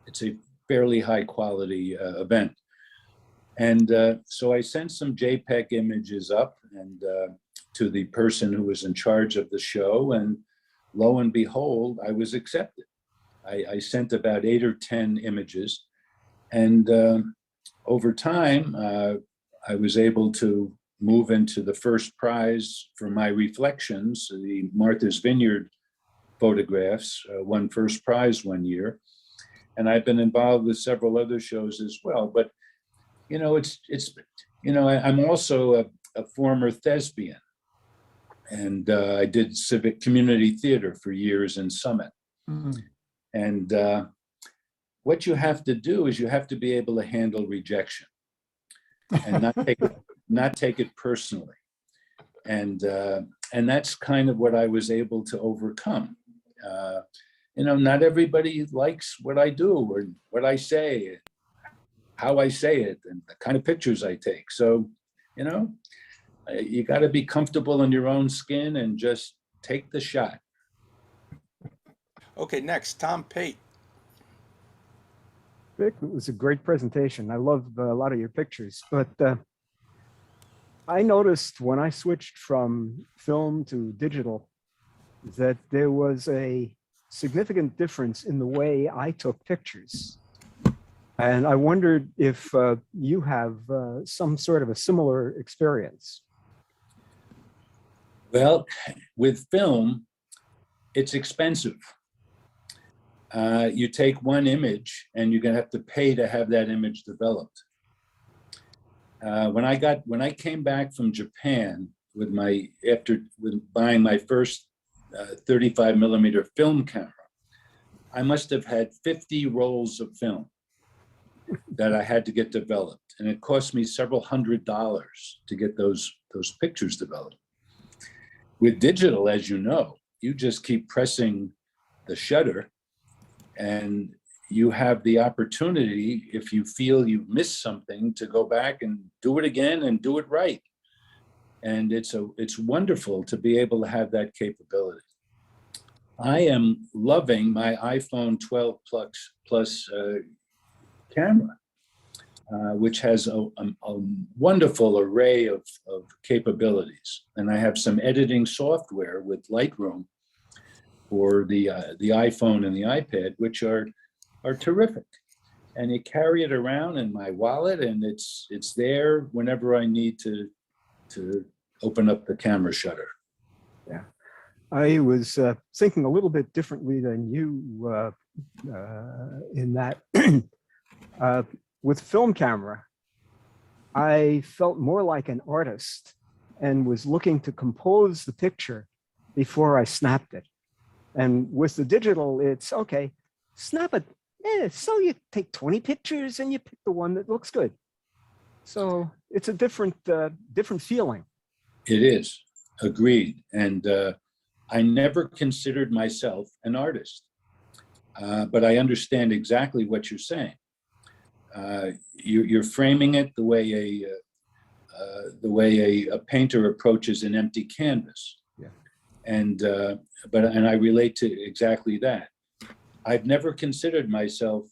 It's a fairly high quality event. And so I sent some JPEG images up and to the person who was in charge of the show, and lo and behold, I was accepted. I sent about 8 or 10 images, and over time, I was able to move into the first prize for my reflections. The Martha's Vineyard photographs won first prize one year, and I've been involved with several other shows as well. But you know, I'm also a former thespian, and I did civic community theater for years in Summit. Mm-hmm. And what you have to do is you have to be able to handle rejection and not take it personally. And that's kind of what I was able to overcome. Not everybody likes what I do or what I say, how I say it, and the kind of pictures I take. So, you got to be comfortable in your own skin and just take the shot. Okay, next, Tom Pate. Vic, it was a great presentation. I loved a lot of your pictures, but I noticed when I switched from film to digital that there was a significant difference in the way I took pictures. And I wondered if you have some sort of a similar experience. Well, with film, it's expensive. You take one image and you're going to have to pay to have that image developed. When I came back from Japan with buying my first 35 millimeter film camera, I must have had 50 rolls of film that I had to get developed. And it cost me several $100s to get those pictures developed. With digital, as you know, you just keep pressing the shutter and you have the opportunity, if you feel you've missed something, to go back and do it again and do it right. And it's wonderful to be able to have that capability. I am loving my iPhone 12 Plus camera, which has a wonderful array of capabilities. And I have some editing software with Lightroom for the iPhone and the iPad, which are terrific. And you carry it around in my wallet, and it's there whenever I need to open up the camera shutter. Yeah, I was thinking a little bit differently than you in that with film camera, I felt more like an artist and was looking to compose the picture before I snapped it. And with the digital, it's okay, snap it. Yeah, so you take 20 pictures and you pick the one that looks good. So it's a different feeling. It is, agreed. And I never considered myself an artist, but I understand exactly what you're saying. You're framing it the way a painter approaches an empty canvas. Yeah. And I relate to exactly that. I've never considered myself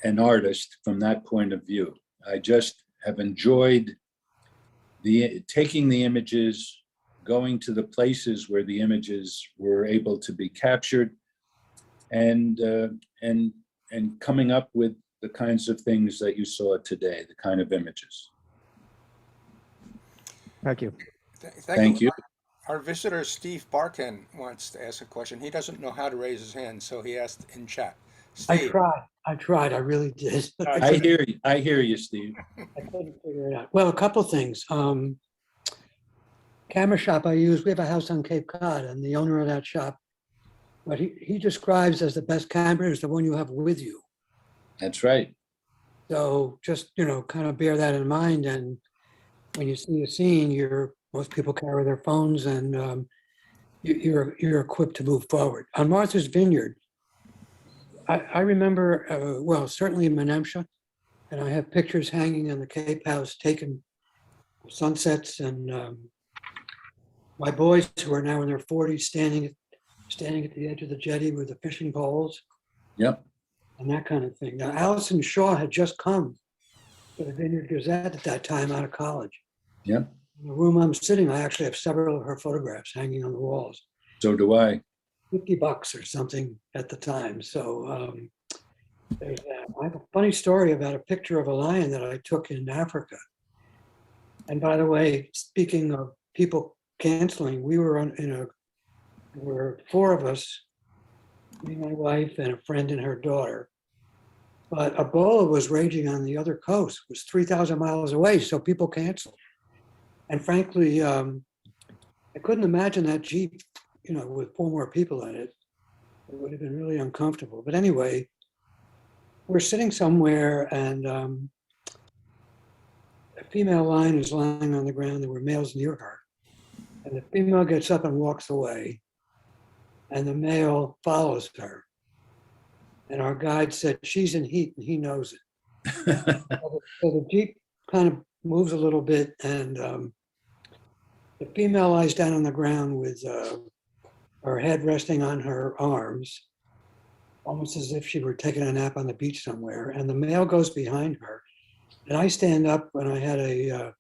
an artist from that point of view. I just have enjoyed taking the images, going to the places where the images were able to be captured, and coming up with the kinds of things that you saw today, the kind of images. Thank you. Thank you. Our visitor, Steve Barkin, wants to ask a question. He doesn't know how to raise his hand, so he asked in chat. Steve. I tried, I really did. I hear you, Steve. I couldn't figure it out. Well, a couple things. Camera shop I use, we have a house on Cape Cod, and the owner of that shop, what he describes as the best camera is the one you have with you. That's right. So just, kind of bear that in mind. And when you see a scene, most people carry their phones, and you're equipped to move forward. On Martha's Vineyard, I remember, well, certainly in Menemsha, and I have pictures hanging in the Cape House taken sunsets, and my boys, who are now in their 40s, standing at the edge of the jetty with the fishing poles. Yep. And that kind of thing. Now, Allison Shaw had just come to the Vineyard Gazette at that time out of college. Yep. In the room I'm sitting, I actually have several of her photographs hanging on the walls. So do I. $50 or something at the time. So there's that. I have a funny story about a picture of a lion that I took in Africa. And by the way, speaking of people canceling, we were there were four of us, me, my wife, and a friend and her daughter. But Ebola was raging on the other coast. It was 3,000 miles away, so people canceled. And frankly, I couldn't imagine that Jeep, with four more people in it. It would have been really uncomfortable. But anyway, we're sitting somewhere, and a female lion is lying on the ground. There were males near her. And the female gets up and walks away, and the male follows her. And our guide said, she's in heat, and he knows it. So the Jeep kind of moves a little bit, and the female lies down on the ground with her head resting on her arms, almost as if she were taking a nap on the beach somewhere. And the male goes behind her. And I stand up, and I had a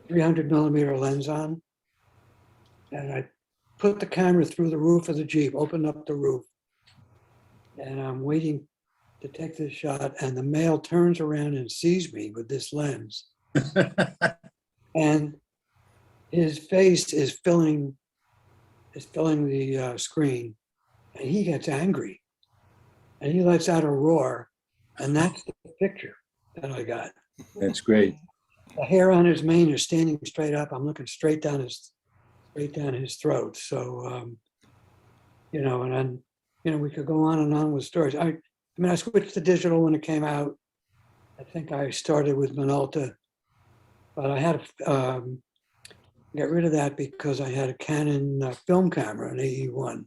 300 millimeter lens on. And I put the camera through the roof of the Jeep, opened up the roof. And I'm waiting to take this shot. And the male turns around and sees me with this lens. And his face is filling the screen. and he gets angry and he lets out a roar. And that's the picture that I got. That's great. The hair on his mane is standing straight up. I'm looking straight down his throat. So, you know, and then, you know, we could go on and on with stories. I mean, I switched to digital when it came out. I think I started with Minolta, but I had to get rid of that because I had a Canon film camera, an AE1.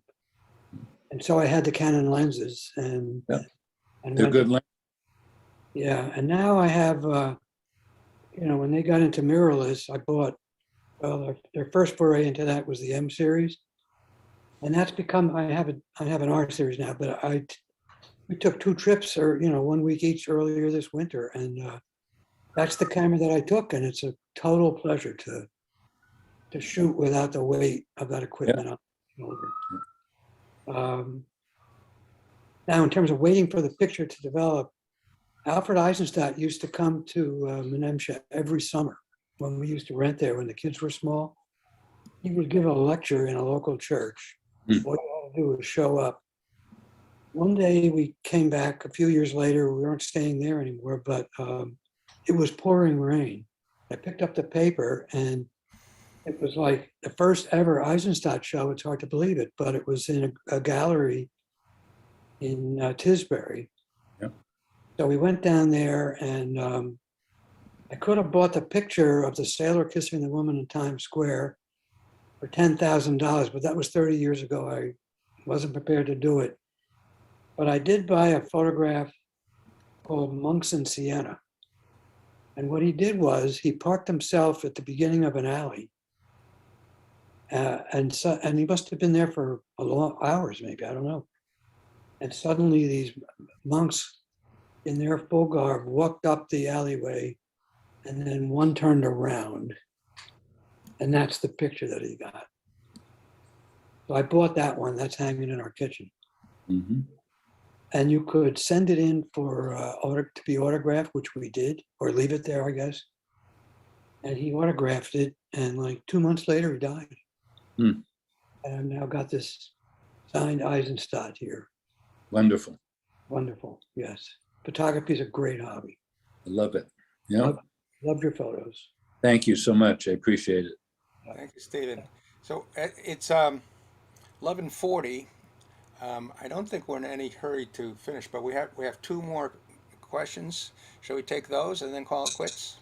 And so I had the Canon lenses and, Yep. and They're went- good lenses. Yeah, and now I have, you know, when they got into mirrorless, I bought, well, their first foray into that was the M series. And that's become, I have an R series now, but we took 2 trips or, you know, 1 week each earlier this winter. And that's the camera that I took. And it's a total pleasure to shoot without the weight of that equipment on the shoulder. Now, in terms of waiting for the picture to develop, Alfred Eisenstadt used to come to Menemsha every summer when we used to rent there when the kids were small. He would give a lecture in a local church. All you had to do was show up. One day we came back a few years later. We weren't staying there anymore, but it was pouring rain. I picked up the paper and it was like the first ever Eisenstadt show. It's hard to believe it, but it was in a gallery in Tisbury. So we went down there and I could have bought the picture of the sailor kissing the woman in Times Square for $10,000, but that was 30 years ago. I wasn't prepared to do it. But I did buy a photograph called Monks in Siena. And what he did was he parked himself at the beginning of an alley. And he must have been there for a long hours, maybe, I don't know. And suddenly these monks in their full garb walked up the alleyway, and then one turned around. And that's the picture that he got. So I bought that one. That's hanging in our kitchen. Mm-hmm. And you could send it in for to be autographed, which we did, or leave it there, I guess. And he autographed it, and like 2 months later, he died. And I've now got this signed Eisenstadt here. Wonderful. Wonderful, yes. Photography is a great hobby. I love it. Yeah. Love your photos. Thank you so much. I appreciate it. Thank you, Stephen. So it's 11:40. I don't think we're in any hurry to finish, but we have 2 more questions. Shall we take those and then call it quits?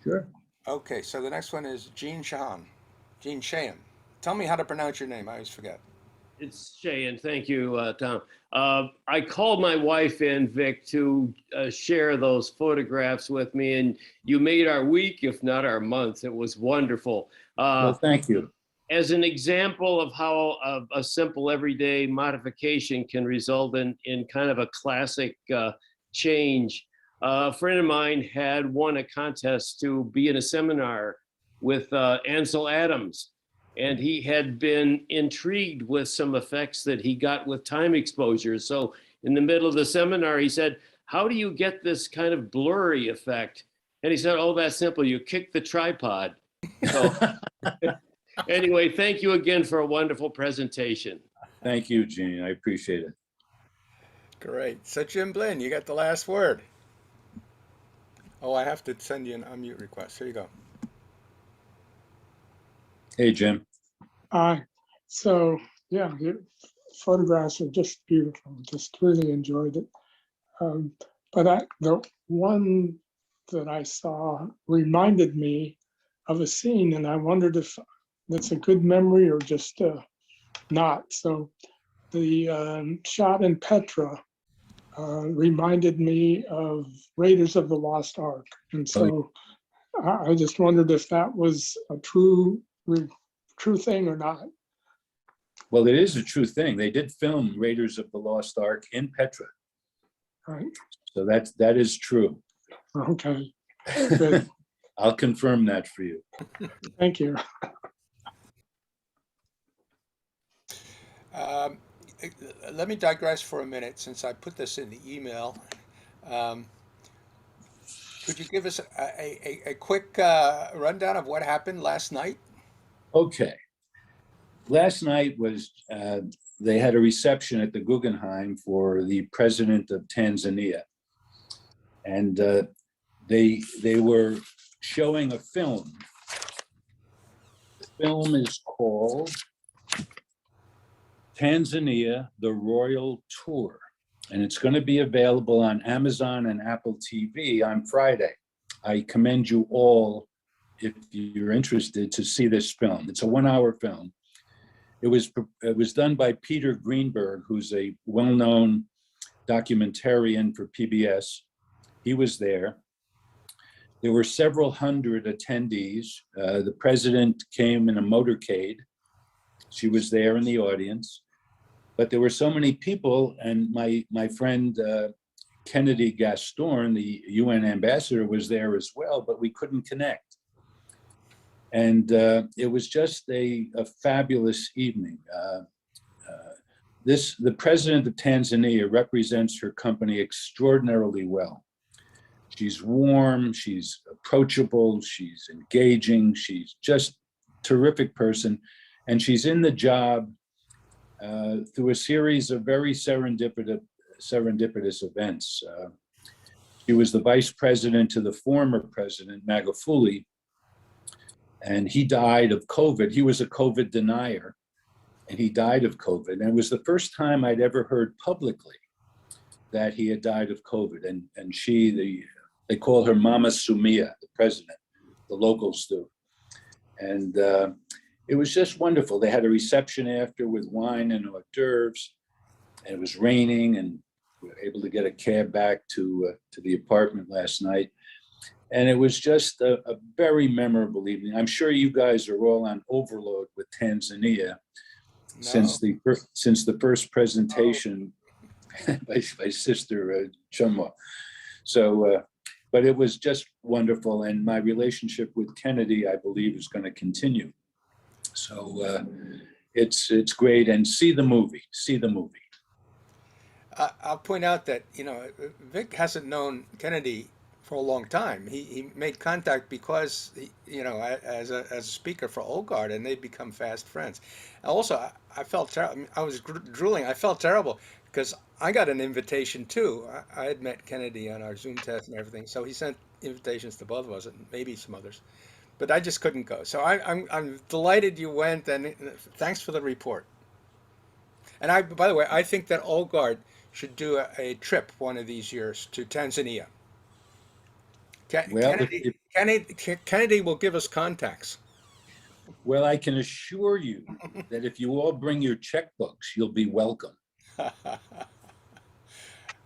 Sure. Okay, so the next one is Jean Shahan. Tell me how to pronounce your name. I always forget. It's Shayan. Thank you, Tom. I called my wife in, Vic, to share those photographs with me, and you made our week, if not our month. It was wonderful. Well, thank you. As an example of how a simple everyday modification can result in kind of a classic change, a friend of mine had won a contest to be in a seminar with Ansel Adams. And he had been intrigued with some effects that he got with time exposure. So in the middle of the seminar, he said, how do you get this kind of blurry effect? And he said, oh, that's simple. You kick the tripod. So anyway, thank you again for a wonderful presentation. Thank you, Gene. I appreciate it. Great. So Jim Blinn, you got the last word. Oh, I have to send you an unmute request. Here you go. Hey, Jim. So yeah, the photographs are just beautiful. Just really enjoyed it. But the one that I saw reminded me of a scene, and I wondered if that's a good memory or just not. So the shot in Petra reminded me of Raiders of the Lost Ark, and so I just wondered if that was a true thing or not. Well, it is a true thing. They did film Raiders of the Lost Ark in Petra. Right. So that is true. Okay. Good. I'll confirm that for you. Thank you. Let me digress for a minute since I put this in the email. Could you give us a quick rundown of what happened last night? Okay. last night was, they had a reception at the Guggenheim for the president of Tanzania. And they were showing a film. The film is called Tanzania, the Royal Tour. And it's going to be available on Amazon and Apple TV on Friday. I commend you all, if you're interested, to see this film. It's a 1-hour film. It was done by Peter Greenberg, who's a well-known documentarian for PBS. He was there. There were several hundred attendees. The president came in a motorcade. She was there in the audience. But there were so many people, and my friend Kennedy Gastorn, the UN ambassador, was there as well, but we couldn't connect. And it was just a fabulous evening. The president of Tanzania represents her company extraordinarily well. She's warm, she's approachable, she's engaging, she's just a terrific person. And she's in the job through a series of very serendipitous events. She was the vice president to the former president, Magufuli, and he died of COVID. He was a COVID denier, and he died of COVID. And it was the first time I'd ever heard publicly that he had died of COVID. And she, they call her Mama Sumia, the president, the locals do. And it was just wonderful. They had a reception after with wine and hors d'oeuvres, and it was raining, and we were able to get a cab back to the apartment last night. And it was just a very memorable evening. I'm sure you guys are all on overload with Tanzania since the first presentation by Sister Chumwa. So, but it was just wonderful, and my relationship with Kennedy, I believe, is going to continue. So it's great, and see the movie. I'll point out that, Vic hasn't known Kennedy for a long time. He made contact because, as a speaker for OLGARD, and they've become fast friends. Also, I felt terrible. I was drooling. I felt terrible because I got an invitation too. I had met Kennedy on our Zoom test and everything, so he sent invitations to both of us and maybe some others. But I just couldn't go. So I'm delighted you went, and thanks for the report. And by the way, I think that OLGARD should do a trip one of these years to Tanzania. Kennedy will give us contacts. Well, I can assure you that if you all bring your checkbooks, you'll be welcome.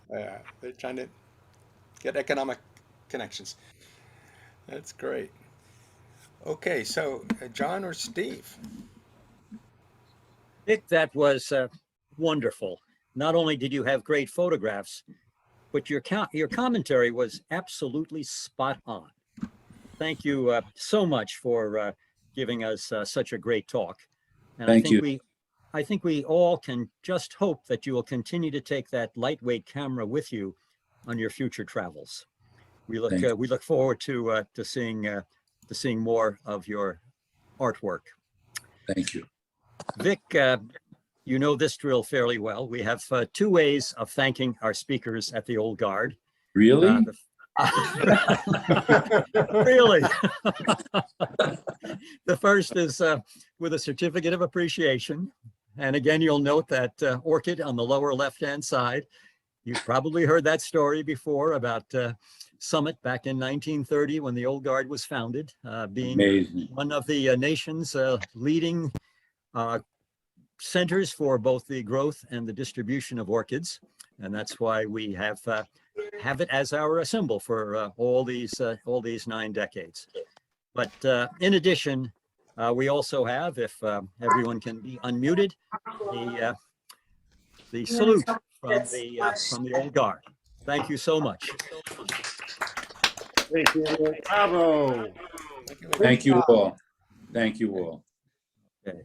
Yeah, they're trying to get economic connections. That's great. Okay, so John or Steve? Vic, that was wonderful. Not only did you have great photographs, but your commentary was absolutely spot on. Thank you so much for giving us such a great talk. And Thank you. I think we all can just hope that you will continue to take that lightweight camera with you on your future travels. We look forward to seeing more of your artwork. Thank you. Vic, you know this drill fairly well. We have 2 ways of thanking our speakers at the Old Guard. Really? Really? The first is with a certificate of appreciation. And again, you'll note that orchid on the lower left-hand side. You've probably heard that story before about Summit back in 1930 when the Old Guard was founded, being Amazing. one of the nation's leading centers for both the growth and the distribution of orchids. And that's why we have it as our symbol for all these 9 decades. But in addition, we also have, if everyone can be unmuted, the salute from the Old Guard. Thank you so much. Thank you. Bravo. Thank you all. Thank you all. Okay.